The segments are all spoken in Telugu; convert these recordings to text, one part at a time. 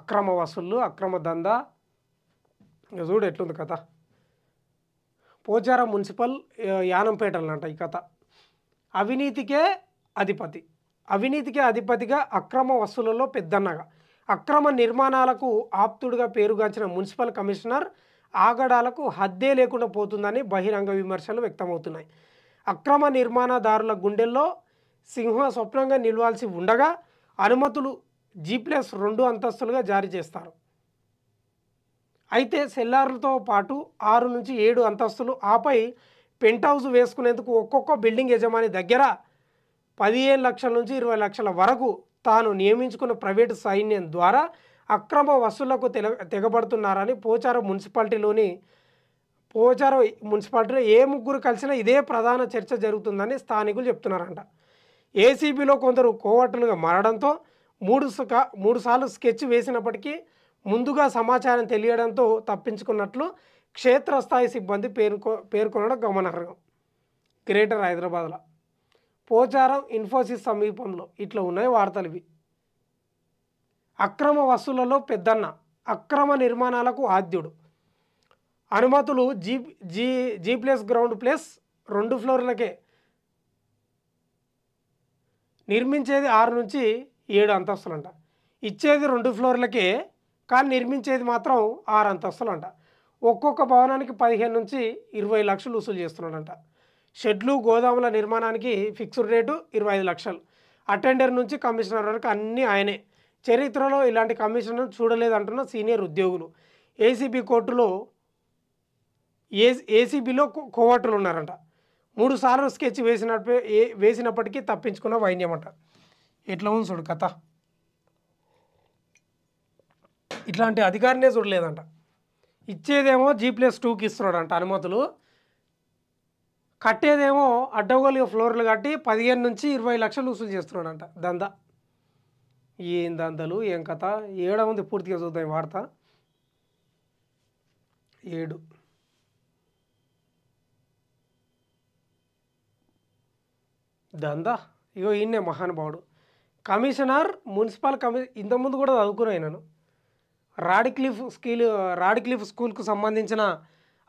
అక్రమ వసూళ్ళు, అక్రమ దందా. ఇక చూడు ఎట్లుంది కథ. పోచారం మున్సిపల్ యానంపేటలంట ఈ కథ. అవినీతికే అధిపతి, అవినీతికే అధిపతిగా అక్రమ వసూళ్లలో పెద్దన్నగా, అక్రమ నిర్మాణాలకు ఆప్తుడిగా పేరుగాంచిన మున్సిపల్ కమిషనర్ ఆగడాలకు హద్దే లేకుండా పోతుందని బహిరంగ విమర్శలు వ్యక్తమవుతున్నాయి. అక్రమ నిర్మాణదారుల గుండెల్లో సింహ స్వప్నంగా నిలవాల్సి ఉండగా అనుమతులు G+2 అంతస్తులుగా జారీ చేస్తారు. అయితే సెల్లార్లతో పాటు 6 నుంచి 7 అంతస్తులు, ఆపై పెంట్ హౌస్ వేసుకునేందుకు ఒక్కొక్క బిల్డింగ్ యజమాని దగ్గర 15 లక్షల నుంచి 20 లక్షల వరకు తాను నియమించుకున్న ప్రైవేటు సైన్యం ద్వారా అక్రమ వసూళ్లకు తెగబడుతున్నారని పోచారం మున్సిపాలిటీలో ఏ ముగ్గురు కలిసినా ఇదే ప్రధాన చర్చ జరుగుతుందని స్థానికులు చెప్తున్నారంట. ఏసీబీలో కొందరు కోవట్టులుగా మారడంతో మూడు సార్లు స్కెచ్ వేసినప్పటికీ ముందుగా సమాచారం తెలియడంతో తప్పించుకున్నట్లు క్షేత్రస్థాయి సిబ్బంది పేర్కొనడం గమనార్హం. గ్రేటర్ హైదరాబాద్లో పోచారం ఇన్ఫోసిస్ సమీపంలో ఇట్లా ఉన్నాయి వార్తలు ఇవి. అక్రమ వసూళ్లలో పెద్దన్న, అక్రమ నిర్మాణాలకు ఆద్యుడు. అనుమతులు G+2 ఫ్లోర్లకే, నిర్మించేది 6 నుంచి 7 అంతస్తులంట. ఇచ్చేది 2 ఫ్లోర్లకే కానీ నిర్మించేది మాత్రం 6 అంతస్తులంట. ఒక్కొక్క భవనానికి 15 నుంచి 20 లక్షలు వసూలు చేస్తున్నాడంట. షెడ్లు, గోదాముల నిర్మాణానికి ఫిక్స్డ్ రేటు 25 లక్షలు. అటెండర్ నుంచి కమిషనర్ వరకు అన్నీ ఆయనే. చరిత్రలో ఇలాంటి కమిషనర్ చూడలేదంటున్న సీనియర్ ఉద్యోగులు. ఏసీబీలో కోవట్టులు ఉన్నారంట. 3 సార్లు స్కెచ్ వేసినప్పటికీ తప్పించుకున్న వైన్యమంట. ఎట్లా ఉంది చూడు కథ. ఇట్లాంటి అధికారినే చూడలేదంట. ఇచ్చేదేమో G+2కి ఇస్తున్నాడంట అనుమతులు, కట్టేదేమో అడ్డగోలుగా ఫ్లోర్లు కట్టి 15 నుంచి 20 లక్షలు వసూలు చేస్తున్నాడంట. దందా ఏం దందలు ఏం కథ. ఏడ ఉంది పూర్తిగా చూద్దాం వార్త. 7 దందా. ఇగో ఈయన్నే మహానుభావుడు కమిషనర్ మున్సిపల్ ఇంతకుముందు కూడా చదువుకున్నాయి నేను. రాడిక్లిఫ్ స్కూల్కు సంబంధించిన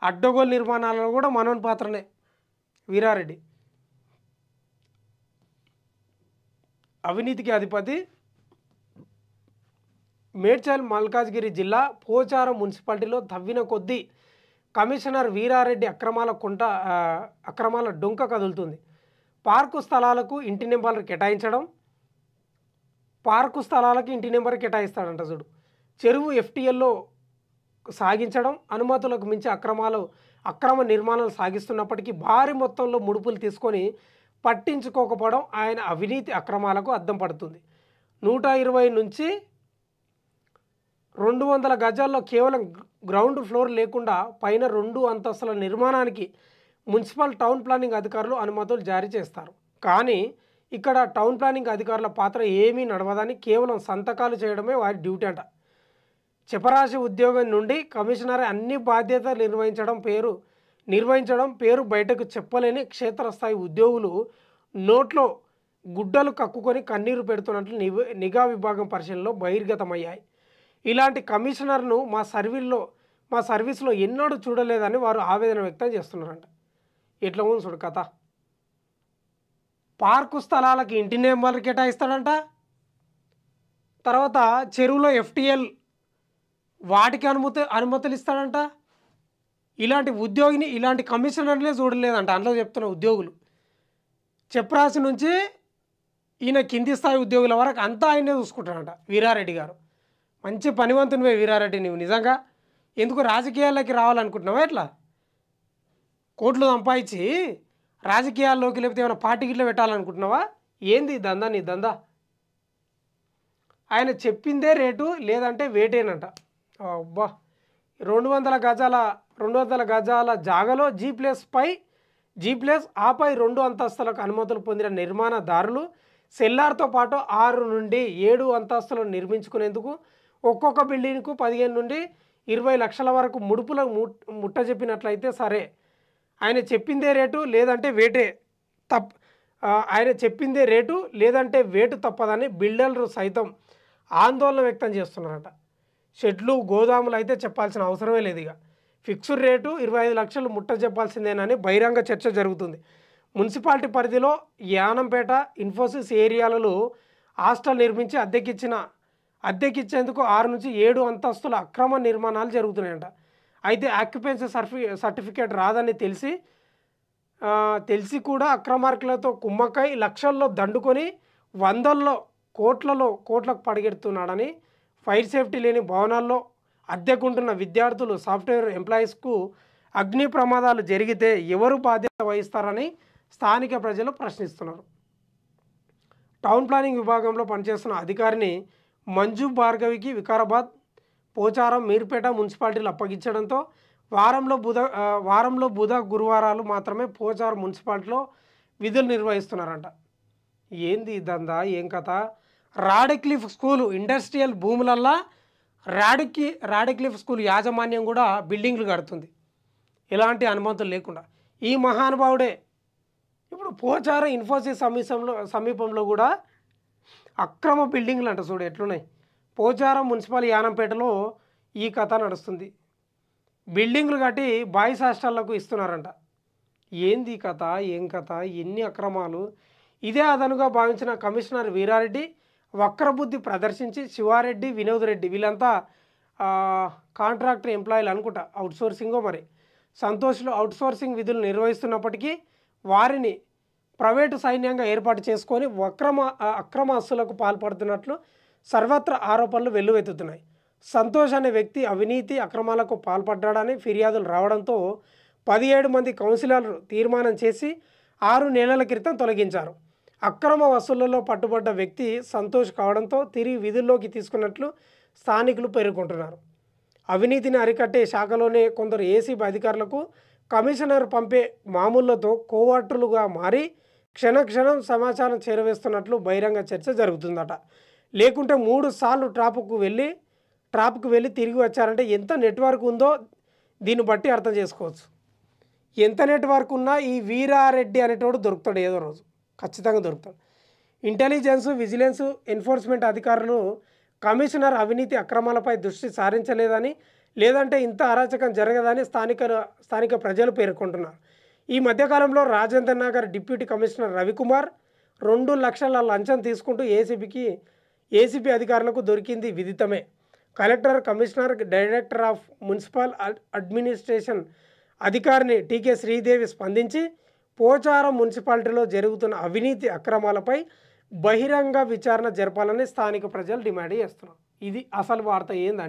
అడ్డగోలు నిర్మాణాలలో కూడా మనోని పాత్రనే వీరారెడ్డి. అవినీతికి అధిపతి. మేడ్చల్ మల్కాజ్గిరి జిల్లా పోచారం మున్సిపాలిటీలో తవ్విన కొద్దీ కమిషనర్ వీరారెడ్డి అక్రమాల డొంక కదులుతుంది. పార్కు స్థలాలకు ఇంటి నెంబర్ కేటాయిస్తాడంట చూడు. చెరువు FTLలో సాగించడం, అనుమతులకు మించి అక్రమ నిర్మాణాలు సాగిస్తున్నప్పటికీ భారీ మొత్తంలో ముడుపులు తీసుకొని పట్టించుకోకపోవడం ఆయన అవినీతి అక్రమాలకు అద్దం పడుతుంది. 120 నుంచి 200 గజాల్లో కేవలం గ్రౌండ్ ఫ్లోర్ లేకుండా పైన 2 అంతస్తుల నిర్మాణానికి మున్సిపల్ టౌన్ ప్లానింగ్ అధికారులు అనుమతులు జారీ చేస్తారు. కానీ ఇక్కడ టౌన్ ప్లానింగ్ అధికారుల పాత్ర ఏమీ నడవదని, కేవలం సంతకాలు చేయడమే వారి డ్యూటీ అంట. చెప్పరాశి ఉద్యోగం నుండి కమిషనర్ అన్ని బాధ్యతలు నిర్వహించడం పేరు బయటకు చెప్పలేని క్షేత్రస్థాయి ఉద్యోగులు నోట్లో గుడ్డలు కక్కుకొని కన్నీరు పెడుతున్నట్లు నిఘా విభాగం పరిశీలనలో బహిర్గతమయ్యాయి. ఇలాంటి కమిషనర్ను మా సర్వీస్లో ఎన్నడూ చూడలేదని వారు ఆవేదన వ్యక్తం చేస్తున్నారంట. ఎట్లా ఉంది చూడు కథ. పార్కు స్థలాలకి ఇంటి నెంబర్లు కేటాయిస్తాడంట. తర్వాత చెరువులో FTL వాటికి అనుమతులు ఇస్తాడంట. ఇలాంటి కమిషనర్లే చూడలేదంట అందులో చెప్తున్న ఉద్యోగులు. చెప్పరాశి నుంచి ఈయన కింది స్థాయి ఉద్యోగుల వరకు అంతా ఆయనే చూసుకుంటాడంట వీరారెడ్డి గారు. మంచి పనివంతునివే వీరారెడ్డి. నువ్వు నిజంగా ఎందుకు రాజకీయాల్లోకి రావాలనుకుంటున్నావా? ఎట్లా కోట్లు సంపాదించి రాజకీయాల్లోకి లేకపోతే ఏమైనా పార్టీకి ఇట్లా పెట్టాలనుకుంటున్నావా? ఏంది దందా నీ దందా? ఆయన చెప్పిందే రేటు లేదంటే వేటేనంట. అబ్బా 200 గజాల జాగలో G+ ఆపై 2 అంతస్తులకు అనుమతులు పొందిన నిర్మాణదారులు సెల్లార్తో పాటు 6 నుండి 7 అంతస్తులను నిర్మించుకునేందుకు ఒక్కొక్క బిల్డింగ్కు 15 నుండి 20 లక్షల వరకు ముడుపులకు ముట్టజెప్పినట్లయితే సరే, ఆయన చెప్పిందే రేటు లేదంటే వేటు తప్పదని బిల్డర్లు సైతం ఆందోళన వ్యక్తం చేస్తున్నారట. షెడ్లు గోదాములు అయితే చెప్పాల్సిన అవసరమే లేదు. ఇక ఫిక్స్డ్ రేటు 25 లక్షలు ముట్ట చెప్పాల్సిందేనని బహిరంగ చర్చ జరుగుతుంది. మున్సిపాలిటీ పరిధిలో యానంపేట, ఇన్ఫోసిస్ ఏరియాలలో హాస్టల్ నిర్మించి అద్దెకిచ్చేందుకు 6 నుంచి 7 అంతస్తుల అక్రమ నిర్మాణాలు జరుగుతున్నాయంట. అయితే ఆక్యుపెన్సీ సర్టిఫికేట్ రాదని తెలిసి కూడా అక్రమార్కులతో కుమ్మక్కై లక్షల్లో దండుకొని వందల్లో కోట్లకు పడగెడుతున్నాడని, ఫైర్ సేఫ్టీ లేని భవనాల్లో అద్దెకుంటున్న విద్యార్థులు, సాఫ్ట్వేర్ ఎంప్లాయీస్కు అగ్ని ప్రమాదాలు జరిగితే ఎవరు బాధ్యత వహిస్తారని స్థానిక ప్రజలు ప్రశ్నిస్తున్నారు. టౌన్ ప్లానింగ్ విభాగంలో పనిచేస్తున్న అధికారిని మంజు భార్గవికి వికారాబాద్, పోచారం, మీర్పేట మున్సిపాలిటీలు అప్పగించడంతో వారంలో బుధ, గురువారాలు మాత్రమే పోచారం మున్సిపాలిటీలో విధులు నిర్వహిస్తున్నారంట. ఏంది దందా, ఏం కథ? Radcliffe school industrial భూములల్లా Radcliffe school యాజమాన్యం కూడా బిల్డింగ్లు కడుతుంది ఎలాంటి అనుమతులు లేకుండా. ఈ మహానుభావుడే ఇప్పుడు పోచారం ఇన్ఫోసిస్ సమీపంలో కూడా అక్రమ బిల్డింగ్లు అంట. చూడు ఎట్లున్నాయి. పోచారం మున్సిపల్ యానంపేటలో ఈ కథ నడుస్తుంది. బిల్డింగ్లు కట్టి బాయ్స్ హాస్టళ్లకు ఇస్తున్నారంట. ఏంది కథ, ఏం కథ, ఎన్ని అక్రమాలు! ఇదే అదనుగా భావించిన కమిషనర్ వీరారెడ్డి వక్రబుద్ధి ప్రదర్శించి శివారెడ్డి, వినోద్ రెడ్డి వీళ్ళంతా కాంట్రాక్టర్ ఎంప్లాయీలు అనుకుంటా, అవుట్సోర్సింగో మరి, సంతోష్లో అవుట్సోర్సింగ్ విధులు నిర్వహిస్తున్నప్పటికీ వారిని ప్రైవేటు సైన్యంగా ఏర్పాటు చేసుకొని అక్రమ ఆస్తులకు పాల్పడుతున్నట్లు సర్వత్రా ఆరోపణలు వెల్లువెత్తుతున్నాయి. సంతోష్ అనే వ్యక్తి అవినీతి అక్రమాలకు పాల్పడ్డాడని ఫిర్యాదులు రావడంతో 17 మంది కౌన్సిలర్లు తీర్మానం చేసి 6 నెలల క్రితం తొలగించారు. అక్రమ వసూళ్లలో పట్టుబడ్డ వ్యక్తి సంతోష్ కావడంతో తిరిగి విధుల్లోకి తీసుకున్నట్లు స్థానికులు పేర్కొంటున్నారు. అవినీతిని అరికట్టే శాఖలోనే కొందరు ఏసీబీ అధికారులకు కమిషనర్ పంపే మామూళ్లతో కోవర్టులుగా మారి క్షణక్షణం సమాచారం చేరవేస్తున్నట్లు బహిరంగ చర్చ జరుగుతుందట. లేకుంటే 3 సార్లు ట్రాప్కు వెళ్ళి తిరిగి వచ్చారంటే ఎంత నెట్వర్క్ ఉందో దీన్ని బట్టి అర్థం చేసుకోవచ్చు. ఎంత నెట్వర్క్ ఉన్నా ఈ వీరారెడ్డి అనేటోడు దొరుకుతాడు, ఏదో రోజు ఖచ్చితంగా దొరుకుతాడు. ఇంటెలిజెన్స్, విజిలెన్స్, ఎన్ఫోర్స్మెంట్ అధికారులు కమిషనర్ అవినీతి అక్రమాలపై దృష్టి సారించలేదని, లేదంటే ఇంత అరాచకం జరగదని స్థానిక ప్రజలు పేర్కొంటున్నారు. ఈ మధ్యకాలంలో రాజేందర్ నగర్ డిప్యూటీ కమిషనర్ రవికుమార్ 2 లక్షల లంచం తీసుకుంటూ ఏసీబీ అధికారులకు దొరికింది విదితమే. Collector, commissioner, director of municipal administration అధికారిని టీకే శ్రీదేవి స్పందించి పోచారం మున్సిపాలిటీలో జరుగుతున్న అవినీతి అక్రమాలపై బహిరంగ విచారణ జరపాలని స్థానిక ప్రజలు డిమాండ్ చేస్తున్నారు. ఇది అసలు వార్త ఏందంటే